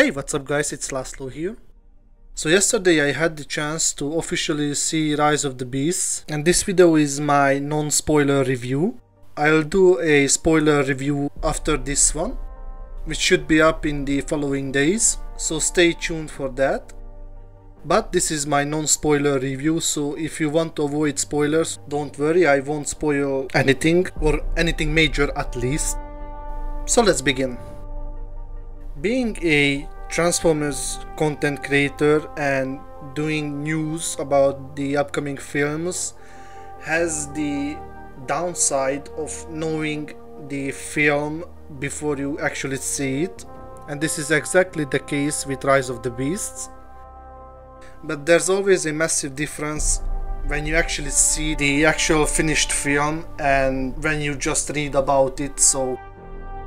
Hey, what's up guys, it's Laszlo here. So yesterday I had the chance to officially see Rise of the Beasts, and this video is my non-spoiler review. I'll do a spoiler review after this one, which should be up in the following days, so stay tuned for that. But this is my non-spoiler review, so if you want to avoid spoilers, don't worry, I won't spoil anything, or anything major at least. So let's begin. Being a Transformers content creator and doing news about the upcoming films has the downside of knowing the film before you actually see it, and this is exactly the case with Rise of the Beasts. But there's always a massive difference when you actually see the actual finished film and when you just read about it. So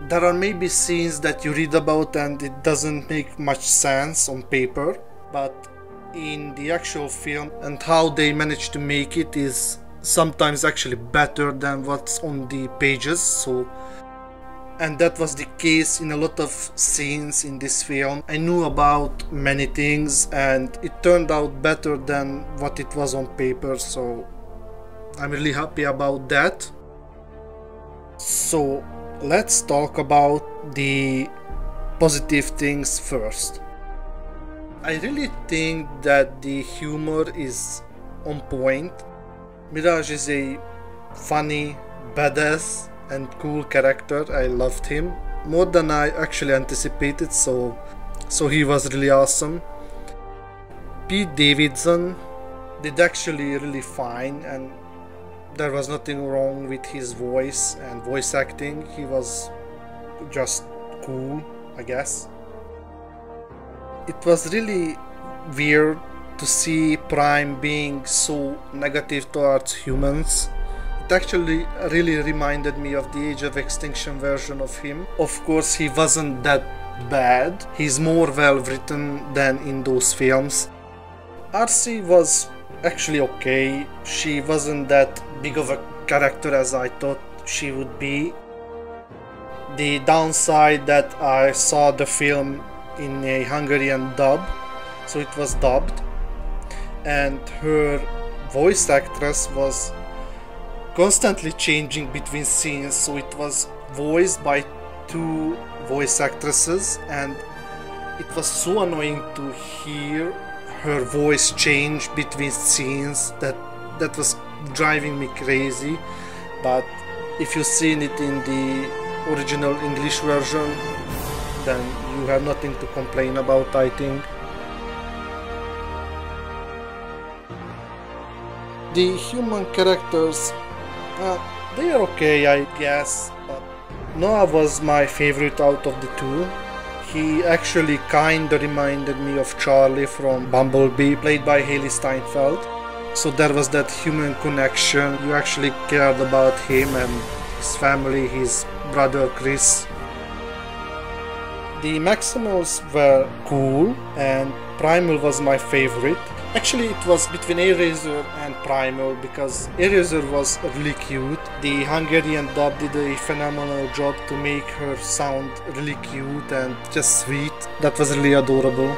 there are maybe scenes that you read about and it doesn't make much sense on paper, but in the actual film and how they manage to make it is sometimes actually better than what's on the pages. And that was the case in a lot of scenes in this film. I knew about many things and it turned out better than what it was on paper, so I'm really happy about that. So let's talk about the positive things first. I really think that the humor is on point. Mirage is a funny, badass and cool character. I loved him more than I actually anticipated, so he was really awesome. Pete Davidson did actually really fine, and there was nothing wrong with his voice and voice acting. He was just cool, I guess. It was really weird to see Prime being so negative towards humans. It actually really reminded me of the Age of Extinction version of him. Of course, he wasn't that bad. He's more well written than in those films. RC was actually okay. She wasn't that big of a character as I thought she would be. The downside that I saw the film in a Hungarian dub, so it was dubbed, and her voice actress was constantly changing between scenes, so it was voiced by two voice actresses, and it was so annoying to hear her voice change between scenes. That was driving me crazy. But if you've seen it in the original English version, then you have nothing to complain about, I think. The human characters, they are okay, I guess, but Noah was my favorite out of the two. He actually kinda reminded me of Charlie from Bumblebee, played by Haley Steinfeld. So there was that human connection. You actually cared about him and his family, his brother Chris. The Maximals were cool and Primal was my favorite. Actually, it was between Eraser and Primal because Eraser was really cute. The Hungarian dub did a phenomenal job to make her sound really cute and just sweet. That was really adorable.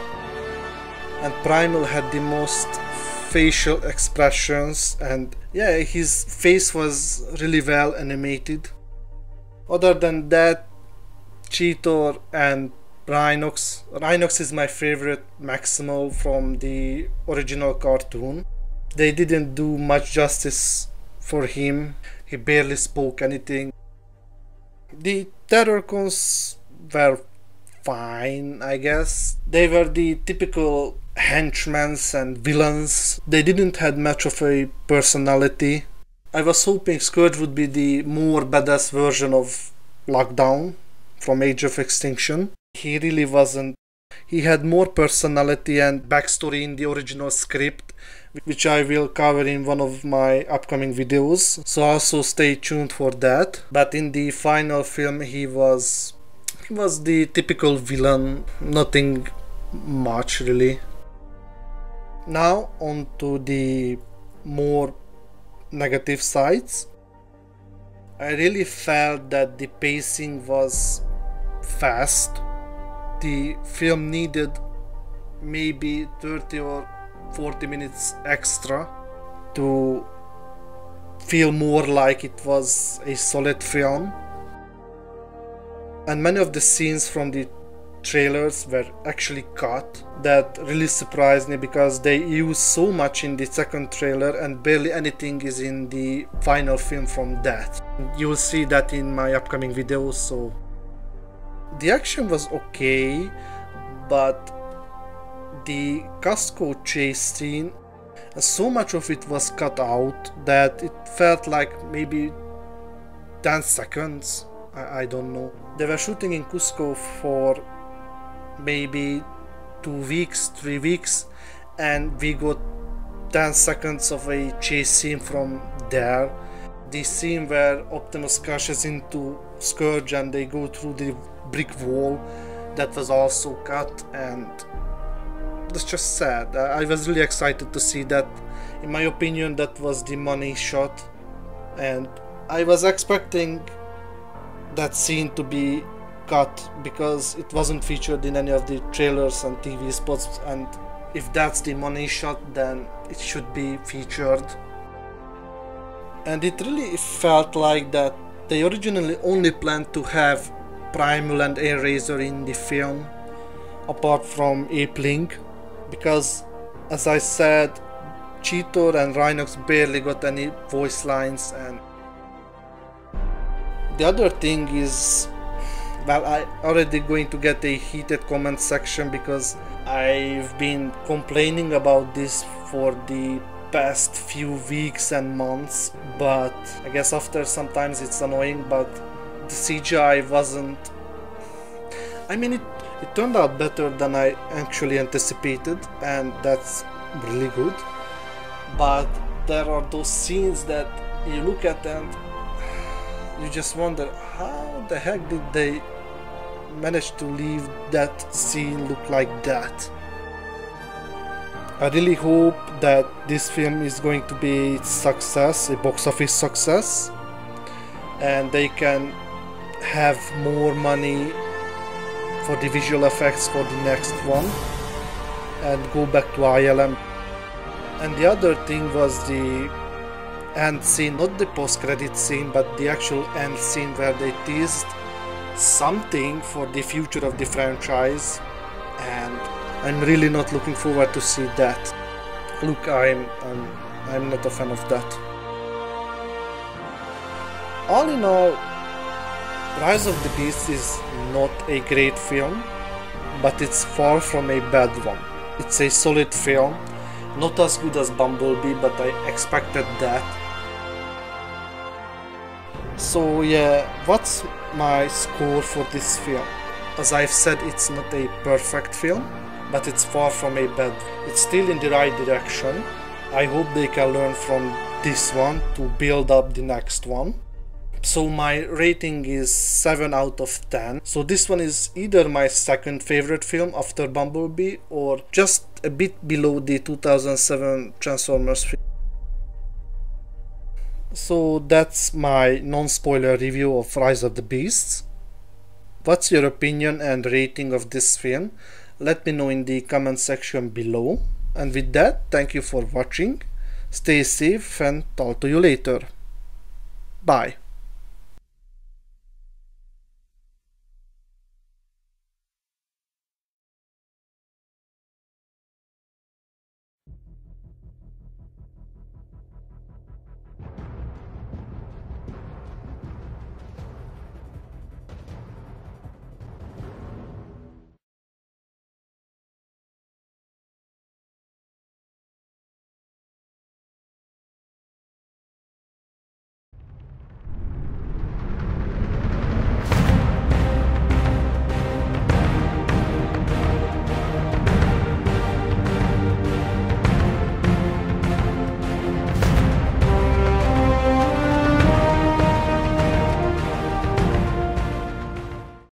And Primal had the most facial expressions, and yeah, his face was really well animated. Other than that, Cheetor and Rhinox is my favorite Maximal from the original cartoon. They didn't do much justice for him. He barely spoke anything. The Terrorcons were fine, I guess. They were the typical henchmen and villains. They didn't have much of a personality. I was hoping Scourge would be the more badass version of Lockdown from Age of Extinction. He really wasn't. He had more personality and backstory in the original script, which I will cover in one of my upcoming videos, so also stay tuned for that. But in the final film he was the typical villain, nothing much really. Now on to the more negative sides. I really felt that the pacing was fast the film needed maybe 30 or 40 minutes extra to feel more like it was a solid film. And many of the scenes from the trailers were actually cut. That really surprised me because they use so much in the second trailer and barely anything is in the final film from that. You'll see that in my upcoming videos. So the action was okay, but the Costco chase scene, so much of it was cut out that it felt like maybe 10 seconds. I don't know. They were shooting in Cusco for maybe 2 weeks, 3 weeks, and we got 10 seconds of a chase scene from there. The scene where Optimus crashes into Scourge and they go through the brick wall, that was also cut, and that's just sad. I was really excited to see that. In my opinion, that was the money shot, and I was expecting that scene to be cut because it wasn't featured in any of the trailers and TV spots, and if that's the money shot, then it should be featured. And it really felt like that they originally only planned to have Primal and Airazor in the film, apart from Ape-Link, because as I said, Cheetor and Rhinox barely got any voice lines. And the other thing is, well, I already going to get a heated comment section because I've been complaining about this for the past few weeks and months, but I guess after sometimes it's annoying, but the CGI wasn't, I mean, it turned out better than I actually anticipated, and that's really good. But there are those scenes that you look at and you just wonder, how the heck did they manage to leave that scene look like that? I really hope that this film is going to be a success, a box office success, and they can have more money for the visual effects for the next one and go back to ILM. And the other thing was the end scene, not the post-credit scene, but the actual end scene where they teased something for the future of the franchise, and I'm really not looking forward to see that. Look, I'm not a fan of that. All in all, Rise of the Beasts is not a great film, but it's far from a bad one. It's a solid film, not as good as Bumblebee, but I expected that. So yeah, what's my score for this film? As I've said, it's not a perfect film, but it's far from a bad. It's still in the right direction. I hope they can learn from this one to build up the next one. So my rating is 7 out of 10. So this one is either my second favorite film after Bumblebee or just a bit below the 2007 Transformers film. So that's my non-spoiler review of Rise of the Beasts. What's your opinion and rating of this film? Let me know in the comment section below. And with that, thank you for watching. Stay safe and talk to you later. Bye.